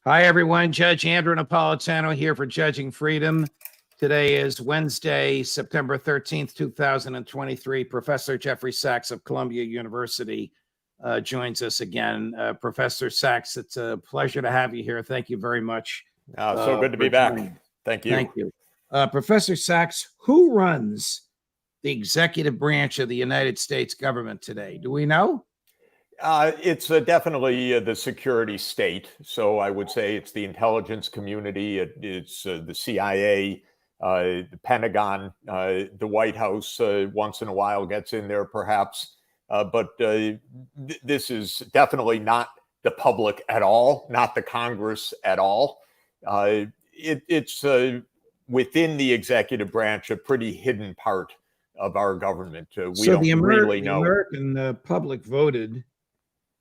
Hi, everyone. Judge Andrew Napolitano here for Judging Freedom. Today is Wednesday, September 13th, 2023. Professor Jeffrey Sachs of Columbia University joins us again. Professor Sachs, it's a pleasure to have you here. Thank you very much. So good to be back. Thank you. Thank you. Professor Sachs, who runs the executive branch of the United States government today? Do we know? It's definitely the security state. So I would say it's the intelligence community. It's the CIA, the Pentagon, the White House once in a while gets in there perhaps. But this is definitely not the public at all, not the Congress at all. It's within the executive branch, a pretty hidden part of our government. We don't really know. The American public voted,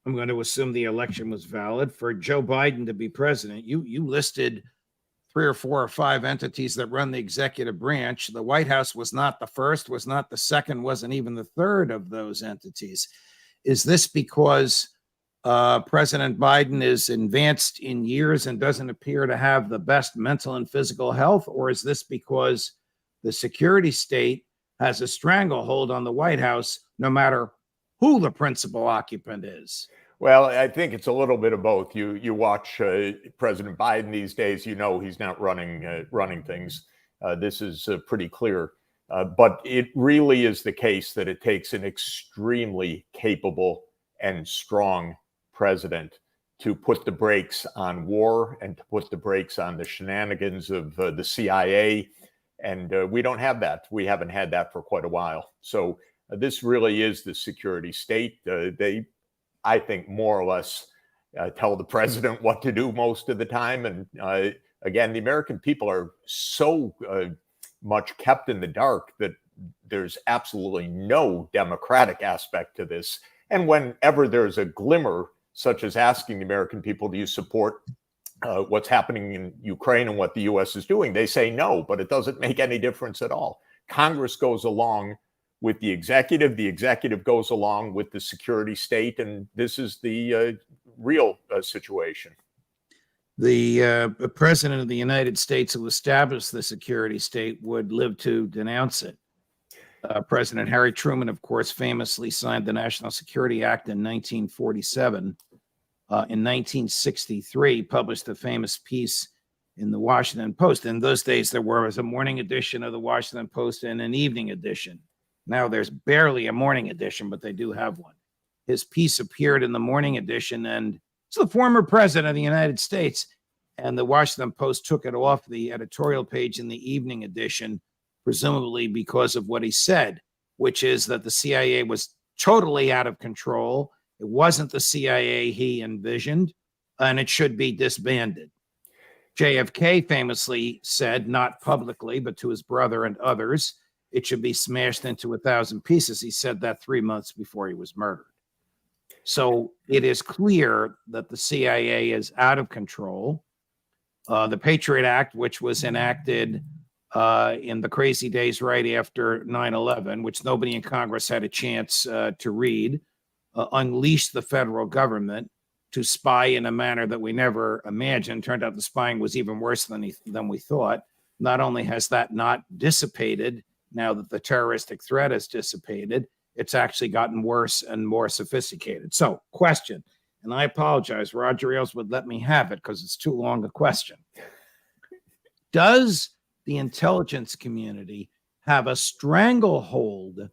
I'm going to assume the election was valid, for Joe Biden to be president. You listed 3 or 4 or 5 entities that run the executive branch. The White House was not the first, was not the second, wasn't even the third of those entities. Is this because President Biden is advanced in years and doesn't appear to have the best mental and physical health? Or is this because the security state has a stranglehold on the White House, no matter who the principal occupant is? Well, I think it's a little bit of both. You watch President Biden these days, you know he's not running things. This is pretty clear. But it really is the case that it takes an extremely capable and strong president to put the brakes on war and to put the brakes on the shenanigans of the CIA. And we don't have that. We haven't had that for quite a while. So this really is the security state. They, I think, more or less tell the president what to do most of the time. And again, the American people are so much kept in the dark that there's absolutely no democratic aspect to this. And whenever there's a glimmer, such as asking the American people, do you support what's happening in Ukraine and what the U.S. is doing, they say no, but it doesn't make any difference at all. Congress goes along with the executive goes along with the security state, and this is the real situation. The president of the United States who established the security state would live to denounce it. President Harry Truman, of course, famously signed the National Security Act in 1947. In 1963, published a famous piece in the Washington Post. In those days, there was a morning edition of the Washington Post and an evening edition. Now there's barely a morning edition, but they do have one. His piece appeared in the morning edition, and it's the former president of the United States. And the Washington Post took it off the editorial page in the evening edition, presumably because of what he said, which is that the CIA was totally out of control. It wasn't the CIA he envisioned, and it should be disbanded. JFK famously said, not publicly, but to his brother and others, it should be smashed into 1,000 pieces. He said that 3 months before he was murdered. So it is clear that the CIA is out of control. The Patriot Act, which was enacted in the crazy days right after 9/11, which nobody in Congress had a chance to read, unleashed the federal government to spy in a manner that we never imagined. Turned out the spying was even worse than we thought. Not only has that not dissipated, now that the terroristic threat has dissipated, it's actually gotten worse and more sophisticated. So, question, and I apologize, Roger Ailes would let me have it because it's too long a question. Does the intelligence community have a stranglehold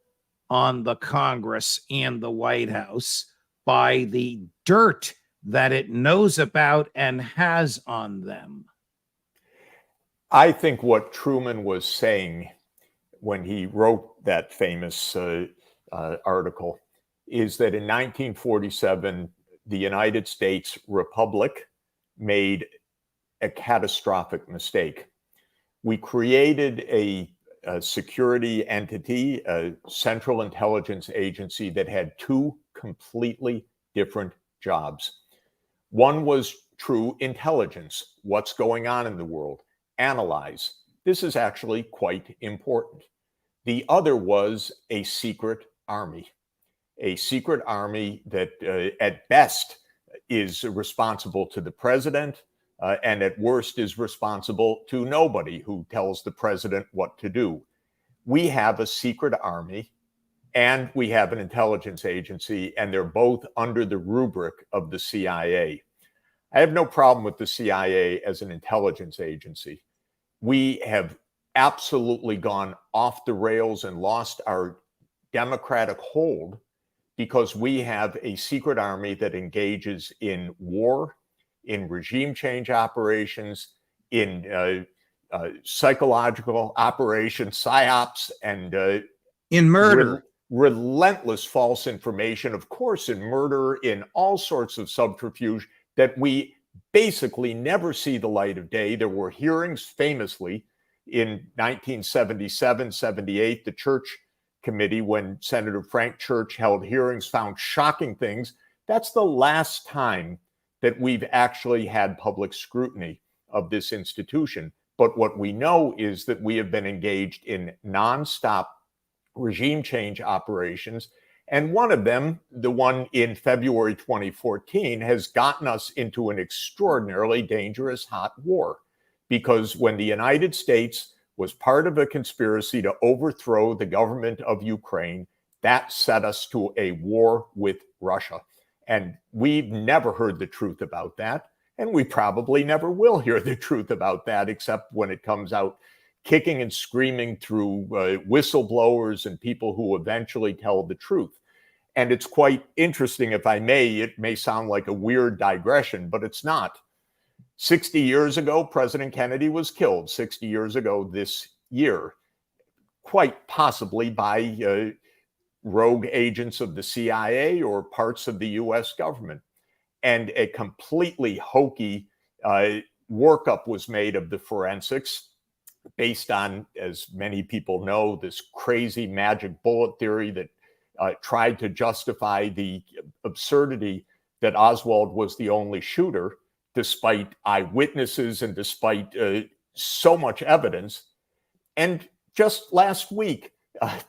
on the Congress and the White House by the dirt that it knows about and has on them? I think what Truman was saying when he wrote that famous article is that in 1947, the United States Republic made a catastrophic mistake. We created a security entity, a central intelligence agency that had 2 completely different jobs. One was true intelligence, what's going on in the world, analyze. This is actually quite important. The other was a secret army that at best is responsible to the president, and at worst is responsible to nobody who tells the president what to do. We have a secret army and we have an intelligence agency, and they're both under the rubric of the CIA. I have no problem with the CIA as an intelligence agency. We have absolutely gone off the rails and lost our democratic hold because we have a secret army that engages in war, in regime change operations, in psychological operations, psyops, and in murder. Relentless false information, of course, in murder, in all sorts of subterfuge that we basically never see the light of day. There were hearings famously in 1977, 78, the Church Committee, when Senator Frank Church held hearings, found shocking things. That's the last time that we've actually had public scrutiny of this institution. But what we know is that we have been engaged in nonstop regime change operations. And one of them, the one in February 2014, has gotten us into an extraordinarily dangerous hot war. Because when the United States was part of a conspiracy to overthrow the government of Ukraine, that set us to a war with Russia. And we've never heard the truth about that. And we probably never will hear the truth about that, except when it comes out kicking and screaming through whistleblowers and people who eventually tell the truth. And it's quite interesting, if I may, it may sound like a weird digression, but it's not. 60 years ago, President Kennedy was killed 60 years ago this year, quite possibly by rogue agents of the CIA or parts of the US government. And a completely hokey workup was made of the forensics based on, as many people know, this crazy magic bullet theory that tried to justify the absurdity that Oswald was the only shooter, despite eyewitnesses and despite so much evidence. And just last week,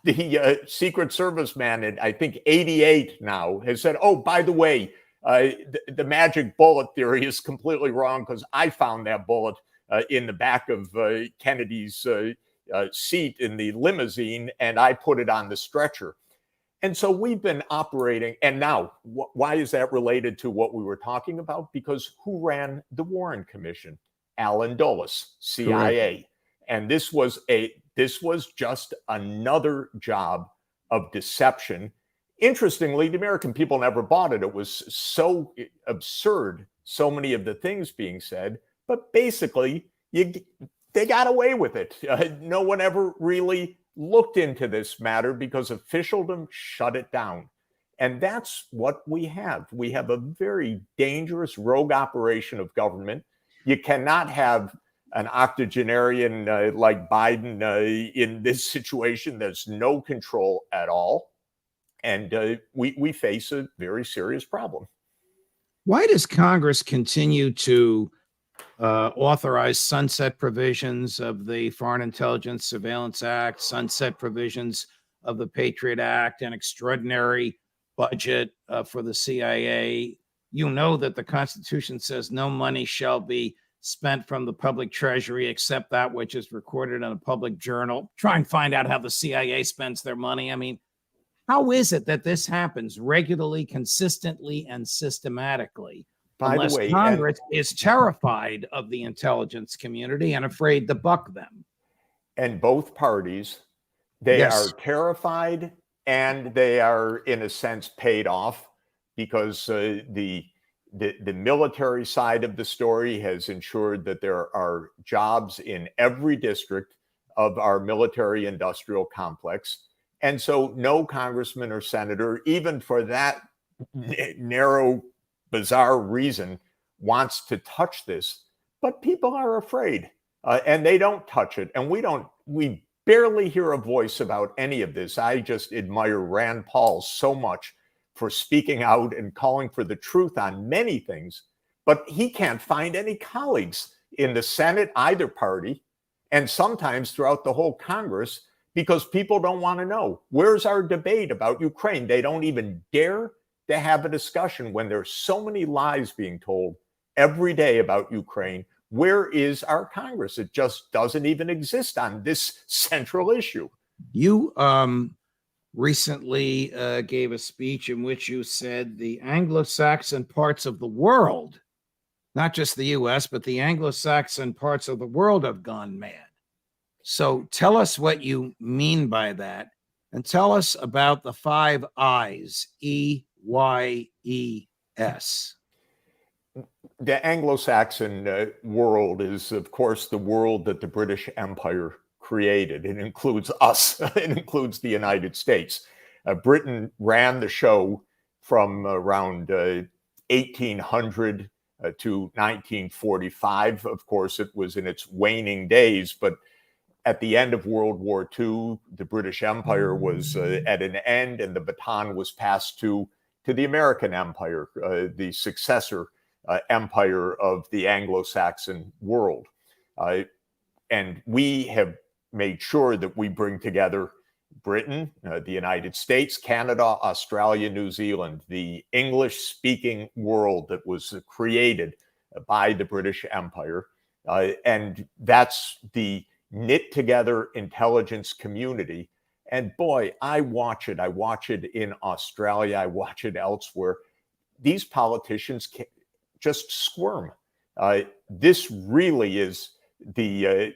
the Secret Service man at, I think, 88 now has said, oh, by the way, the magic bullet theory is completely wrong because I found that bullet in the back of Kennedy's seat in the limousine, and I put it on the stretcher. And so we've been operating. And now, why is that related to what we were talking about? Because who ran the Warren Commission? Alan Dulles, CIA. Correct. And this was just another job of deception. Interestingly, the American people never bought it. It was so absurd, so many of the things being said. But basically, they got away with it. No one ever really looked into this matter because officialdom shut it down. And that's what we have. We have a very dangerous rogue operation of government. You cannot have an octogenarian like Biden in this situation. There's no control at all. And we face a very serious problem. Why does Congress continue to authorize sunset provisions of the Foreign Intelligence Surveillance Act, sunset provisions of the Patriot Act, an extraordinary budget for the CIA? You know that the Constitution says no money shall be spent from the public treasury except that which is recorded in a public journal. Try and find out how the CIA spends their money. I mean, how is it that this happens regularly, consistently, and systematically? Unless Congress is terrified of the intelligence community and afraid to buck them. And both parties, they are terrified and they are, in a sense, paid off because the military side of the story has ensured that there are jobs in every district of our military industrial complex. And so no congressman or senator, even for that narrow, bizarre reason, wants to touch this. But people are afraid and they don't touch it. And we barely hear a voice about any of this. I just admire Rand Paul so much for speaking out and calling for the truth on many things. But he can't find any colleagues in the Senate, either party, and sometimes throughout the whole Congress, because people don't want to know. Where's our debate about Ukraine? They don't even dare to have a discussion when there's so many lies being told every day about Ukraine. Where is our Congress? It just doesn't even exist on this central issue. You recently gave a speech in which you said the Anglo-Saxon parts of the world, not just the U.S., but the Anglo-Saxon parts of the world have gone mad. So tell us what you mean by that, and tell us about the 5 Eyes, EYES. The Anglo-Saxon world is, of course, the world that the British Empire created. It includes us. It includes the United States. Britain ran the show from around 1800 to 1945. Of course, it was in its waning days, but at the end of World War II, the British Empire was at an end, and the baton was passed to the American Empire, the successor empire of the Anglo-Saxon world. And we have made sure that we bring together Britain, the United States, Canada, Australia, New Zealand, the English-speaking world that was created by the British Empire. And that's the knit together intelligence community. And boy, I watch it. I watch it in Australia. I watch it elsewhere. These politicians just squirm. This really is the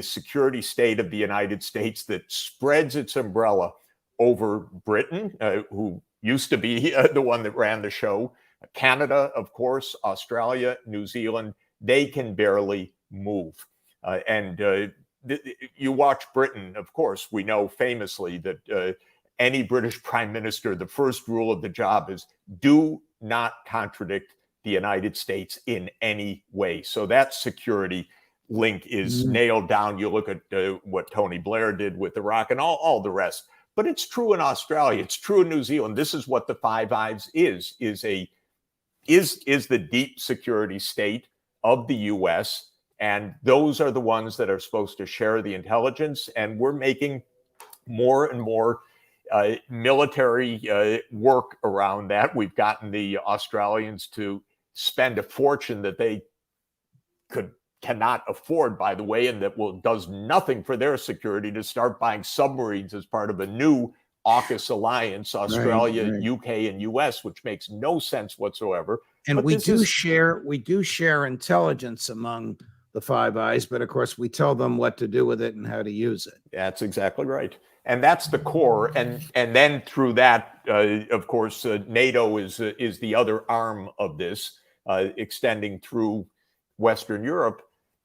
security state of the United States that spreads its umbrella over Britain, who used to be the one that ran the show, Canada, of course, Australia, New Zealand. They can barely move. You watch Britain, of course, we know famously that any British prime minister, the first rule of the job is do not contradict the United States in any way. So that security link is nailed down. You look at what Tony Blair did with Iraq and all the rest. But it's true in Australia. It's true in New Zealand. This is what the Five Eyes is the deep security state of the U.S., and those are the ones that are supposed to share the intelligence. And we're making more and more military work around that. We've gotten the Australians to spend a fortune that they cannot afford, by the way, and that does nothing for their security, to start buying submarines as part of a new AUKUS alliance, Australia, right. UK, and US, which makes no sense whatsoever. And but we do share intelligence among the Five Eyes, but of course we tell them what to do with it and how to use it. That's exactly right. And that's the core. And then through that, of course, NATO is the other arm of this, extending through Western Europe.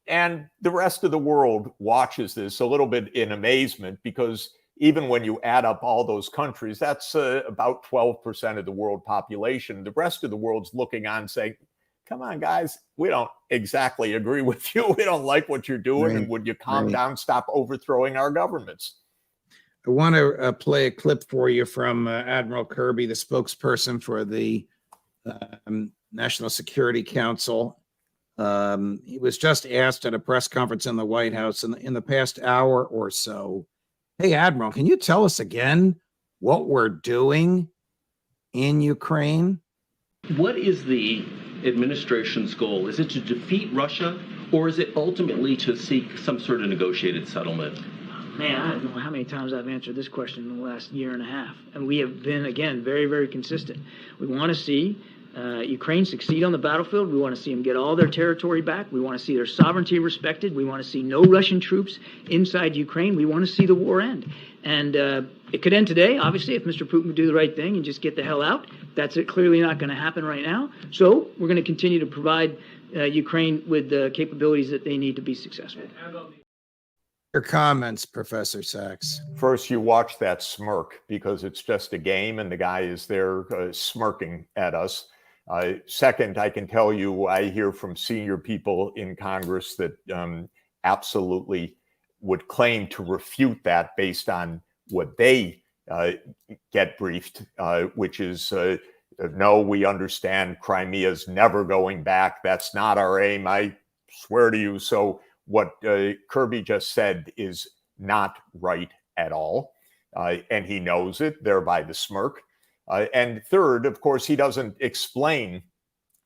And the rest of the world watches this a little bit in amazement, because even when you add up all those countries, that's about 12% of the world population. The rest of the world's looking on saying, come on, guys, we don't exactly agree with you. We don't like what you're doing. Right. And would you calm down, stop overthrowing our governments? I want to play a clip for you from Admiral Kirby, the spokesperson for the National Security Council. He was just asked at a press conference in the White House in the past hour or so, hey, Admiral, can you tell us again what we're doing in Ukraine? What is the administration's goal? Is it to defeat Russia, or is it ultimately to seek some sort of negotiated settlement? Man, I don't know how many times I've answered this question in the last year and a half. And we have been, again, very, very consistent. We want to see Ukraine succeed on the battlefield. We want to see them get all their territory back. We want to see their sovereignty respected. We want to see no Russian troops inside Ukraine. We want to see the war end. And it could end today, obviously, if Mr. Putin would do the right thing and just get the hell out. That's clearly not going to happen right now. So we're going to continue to provide Ukraine with the capabilities that they need to be successful. Your comments, Professor Sachs. First, you watch that smirk, because it's just a game and the guy is there smirking at us. Second, I can tell you, I hear from senior people in Congress that absolutely would claim to refute that based on what they get briefed, which is, no, we understand Crimea's never going back. That's not our aim. I swear to you. So what Kirby just said is not right at all. And he knows it, thereby the smirk. And third, of course, he doesn't explain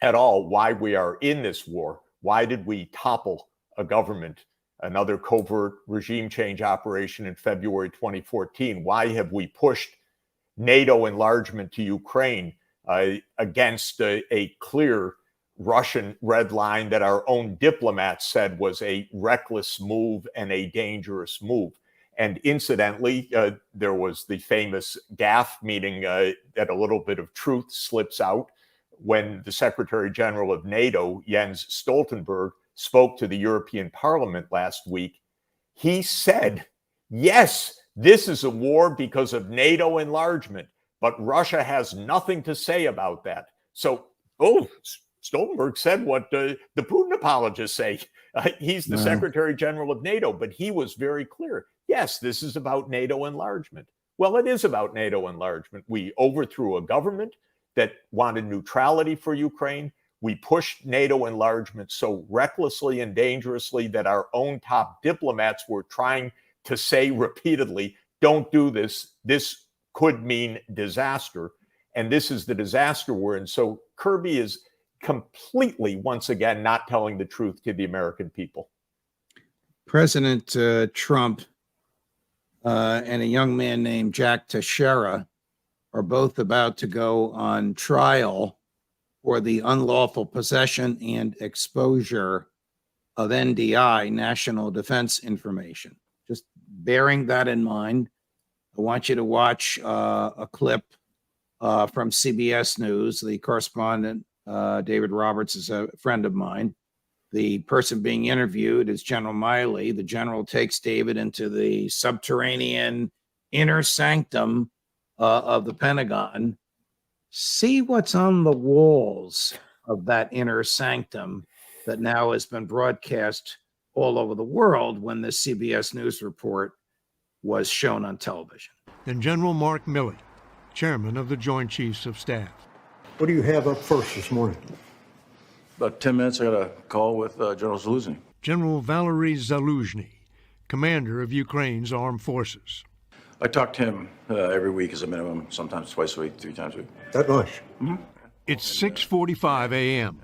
at all why we are in this war. Why did we topple a government, another covert regime change operation in February 2014? Why have we pushed NATO enlargement to Ukraine against a clear Russian red line that our own diplomats said was a reckless move and a dangerous move? And incidentally, there was the famous gaffe, meaning that a little bit of truth slips out when the Secretary General of NATO, Jens Stoltenberg, spoke to the European Parliament last week. He said, yes, this is a war because of NATO enlargement, but Russia has nothing to say about that. So, Stoltenberg said what the Putin apologists say. He's the Secretary General of NATO, but he was very clear. Yes, this is about NATO enlargement. Well, it is about NATO enlargement. We overthrew a government that wanted neutrality for Ukraine. We pushed NATO enlargement so recklessly and dangerously that our own top diplomats were trying to say repeatedly, don't do this. This could mean disaster. And this is the disaster we're in. So Kirby is completely, once again, not telling the truth to the American people. President Trump and a young man named Jack Teixeira are both about to go on trial for the unlawful possession and exposure of NDI, National Defense Information. Just bearing that in mind, I want you to watch a clip from CBS News. The correspondent, David Roberts, is a friend of mine. The person being interviewed is General Miley. The general takes David into the subterranean inner sanctum of the Pentagon. See what's on the walls of that inner sanctum that now has been broadcast all over the world when the CBS News report was shown on television. Then General Mark Milley, chairman of the Joint Chiefs of Staff. What do you have up first this morning? About 10 minutes, I got a call with General Zaluzny. General Valery Zaluzny, commander of Ukraine's armed forces. I talk to him every week as a minimum, sometimes twice a week, 3 times a week. That much? Mm-hmm. It's 6:45 a.m.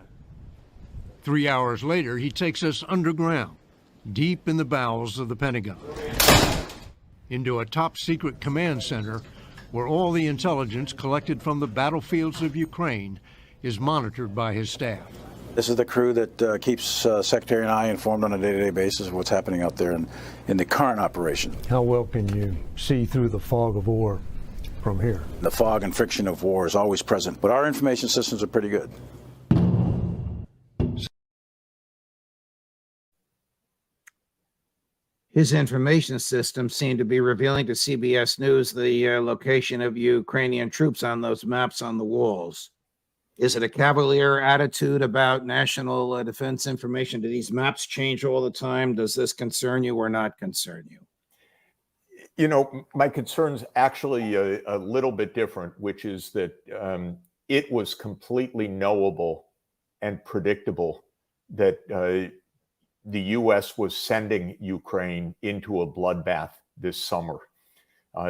3 hours later, he takes us underground, deep in the bowels of the Pentagon, into a top-secret command center where all the intelligence collected from the battlefields of Ukraine is monitored by his staff. This is the crew that keeps Secretary and I informed on a day-to-day basis of what's happening out there in the current operation. How well can you see through the fog of war from here? The fog and friction of war is always present, but our information systems are pretty good. His information system seemed to be revealing to CBS News the location of Ukrainian troops on those maps on the walls. Is it a cavalier attitude about national defense information? Do these maps change all the time? Does this concern you or not concern you? You know, my concern's actually a little bit different, which is that it was completely knowable and predictable that the U.S. was sending Ukraine into a bloodbath this summer.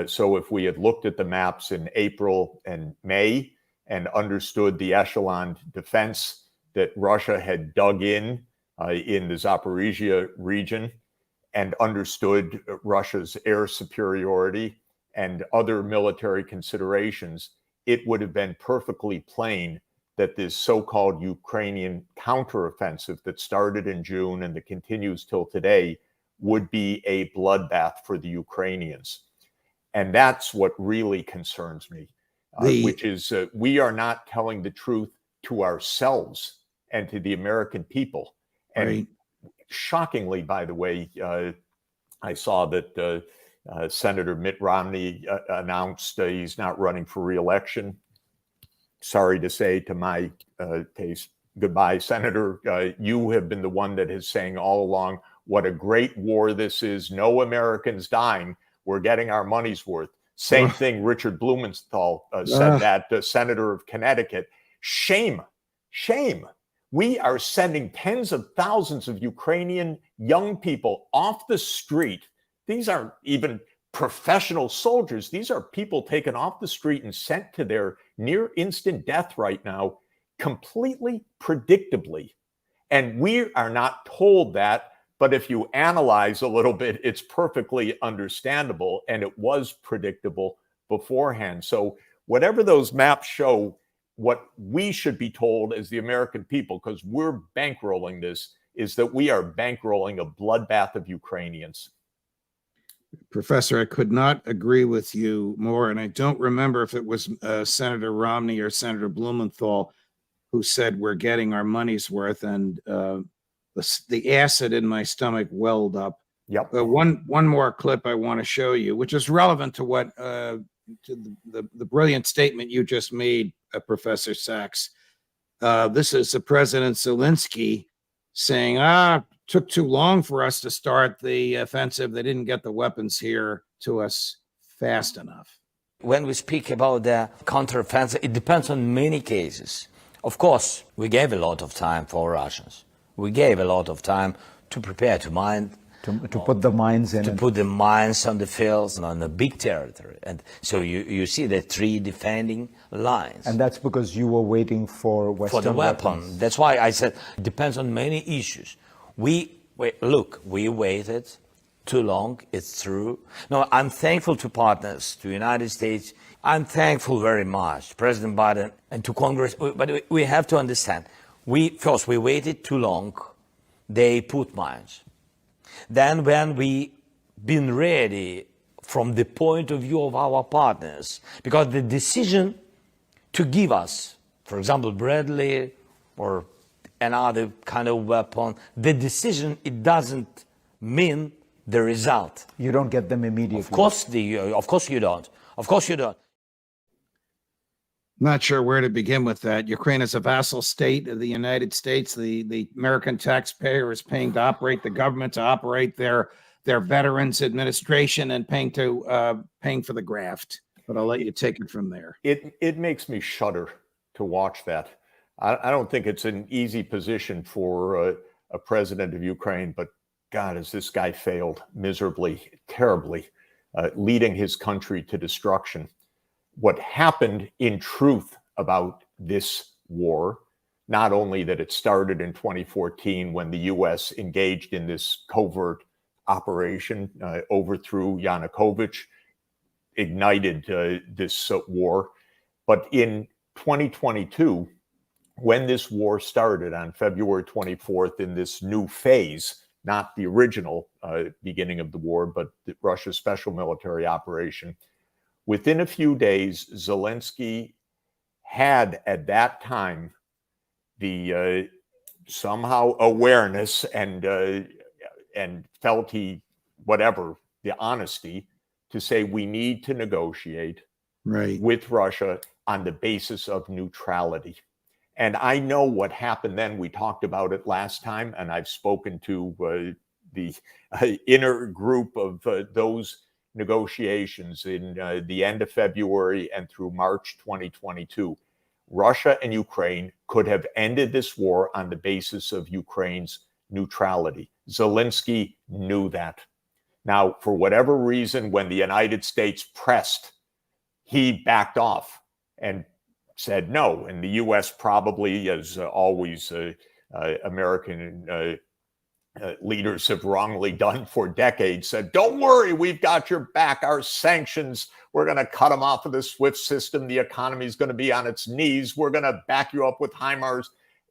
So if we had looked at the maps in April and May and understood the echelon defense that Russia had dug in the Zaporizhia region, and understood Russia's air superiority and other military considerations, it would have been perfectly plain that this so-called Ukrainian counteroffensive that started in June and that continues till today would be a bloodbath for the Ukrainians. And that's what really concerns me, which is we are not telling the truth to ourselves and to the American people. And right. Shockingly, by the way, I saw that Senator Mitt Romney announced he's not running for re-election. Sorry to say to my taste, goodbye, Senator. You have been the one that is saying all along what a great war this is. No Americans dying. We're getting our money's worth. Same thing, Richard Blumenthal said that, Senator of Connecticut. Shame, shame. We are sending tens of thousands of Ukrainian young people off the street. These aren't even professional soldiers. These are people taken off the street and sent to their near instant death right now, completely predictably. And we are not told that, but if you analyze a little bit, it's perfectly understandable, and it was predictable beforehand. So whatever those maps show, what we should be told as the American people, because we're bankrolling this, is that we are bankrolling a bloodbath of Ukrainians. Professor, I could not agree with you more. And I don't remember if it was Senator Romney or Senator Blumenthal who said we're getting our money's worth. And the acid in my stomach welled up. Yep. One more clip I want to show you, which is relevant to what to the brilliant statement you just made, Professor Sachs. This is President Zelensky saying, took too long for us to start the offensive. They didn't get the weapons here to us fast enough. When we speak about the counteroffensive, it depends on many cases. Of course, we gave a lot of time for Russians. We gave a lot of time to prepare, to mine, to put the mines in. To put the mines on the fields and on the big territory. And so you see the three defending lines. And that's because you were waiting for Western for the weapon. weapons. That's why I said it depends on many issues. We waited too long, it's true. No, I'm thankful to partners, to the United States. I'm thankful very much, President Biden, and to Congress. But we have to understand, we waited too long. They put mines. Then when we been ready from the point of view of our partners, because the decision to give us, for example, Bradley or another kind of weapon, the decision, it doesn't mean the result. You don't get them immediately. Of course you don't. Of course you don't. Not sure where to begin with that. Ukraine is a vassal state of the United States. The American taxpayer is paying to operate the government, to operate their Veterans Administration, and paying for the graft. But I'll let you take it from there. It makes me shudder to watch that. I don't think it's an easy position for a president of Ukraine, but God, has this guy failed miserably, terribly, leading his country to destruction. What happened in truth about this war, not only that it started in 2014 when the U.S. engaged in this covert operation, overthrew Yanukovych, ignited this war, but in 2022, when this war started on February 24th in this new phase, not the original beginning of the war, but Russia's special military operation, within a few days, Zelensky had at that time the somehow awareness and felt the honesty to say we need to negotiate with Russia on the basis of neutrality. And I know what happened then. We talked about it last time, and I've spoken to the inner group of those negotiations in the end of February and through March 2022. Russia and Ukraine could have ended this war on the basis of Ukraine's neutrality. Zelensky knew that. Now, for whatever reason, when the United States pressed, he backed off and said no. And the U.S. probably, as always, American leaders have wrongly done for decades, said, don't worry, we've got your back. Our sanctions, we're going to cut them off of the SWIFT system. The economy is going to be on its knees. We're going to back you up with HIMARS.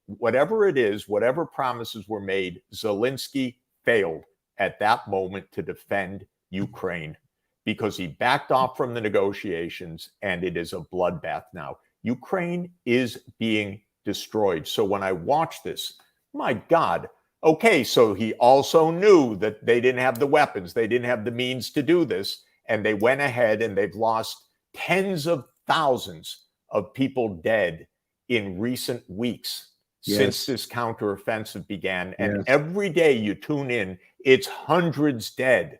Whatever it is, whatever promises were made, Zelensky failed at that moment to defend Ukraine because he backed off from the negotiations, and it is a bloodbath now. Ukraine is being destroyed. So when I watch this, my God, okay, so he also knew that they didn't have the weapons, they didn't have the means to do this, and they went ahead and they've lost tens of thousands of people dead in recent weeks since this counteroffensive began. And every day you tune in, it's hundreds dead.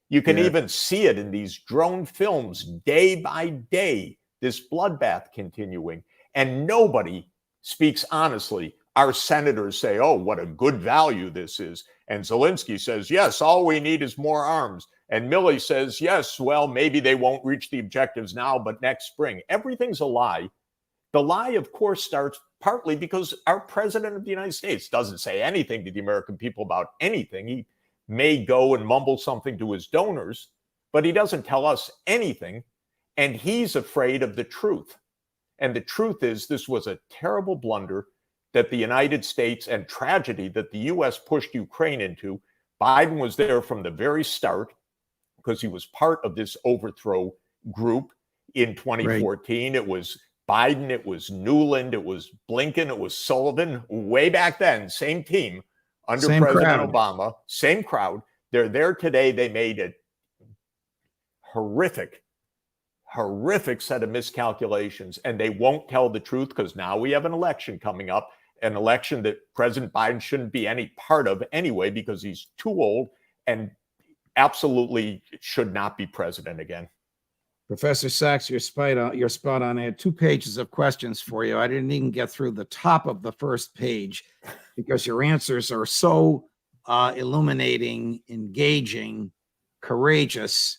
You can even see it in these drone films day by day, this bloodbath continuing, and nobody speaks honestly. Our senators say, oh, what a good value this is. And Zelensky says, yes, all we need is more arms. And Milley says, yes, well, maybe they won't reach the objectives now, but next spring. Everything's a lie. The lie, of course, starts partly because our president of the United States doesn't say anything to the American people about anything. He may go and mumble something to his donors, but he doesn't tell us anything. And he's afraid of the truth. And the truth is, this was a terrible blunder that the United States, and tragedy that the U.S. pushed Ukraine into. Biden was there from the very start because he was part of this overthrow group in 2014. Right. It was Biden, it was Newland, it was Blinken, it was Sullivan, way back then, same team under President Obama, same crowd. They're there today. They made a horrific set of miscalculations, and they won't tell the truth because now we have an election coming up, an election that President Biden shouldn't be any part of anyway because he's too old and absolutely should not be president again. Professor Sachs, you're spot on. I had 2 pages of questions for you. I didn't even get through the top of the first page because your answers are so illuminating, engaging, courageous,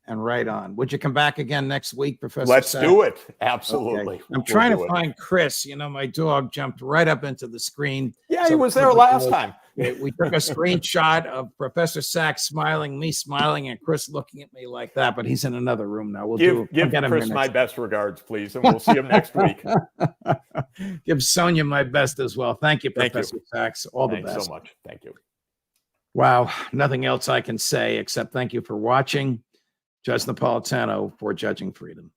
and right on. Would you come back again next week, Professor Let's Sachs? do it. Absolutely. Okay. I'm trying to find Chris. You know, my dog jumped right up into the screen. Yeah, he was there last time. We took a screenshot of Professor Sachs smiling, me smiling, and Chris looking at me like that, but he's in another room now. We'll give Chris my best regards, please, and we'll see him next week. Give Sonia my best as well. Thank you, Professor Sachs. All the best. Thanks so much. Thank you. Wow. Nothing else I can say except thank you for watching. Judge Napolitano for Judging Freedom.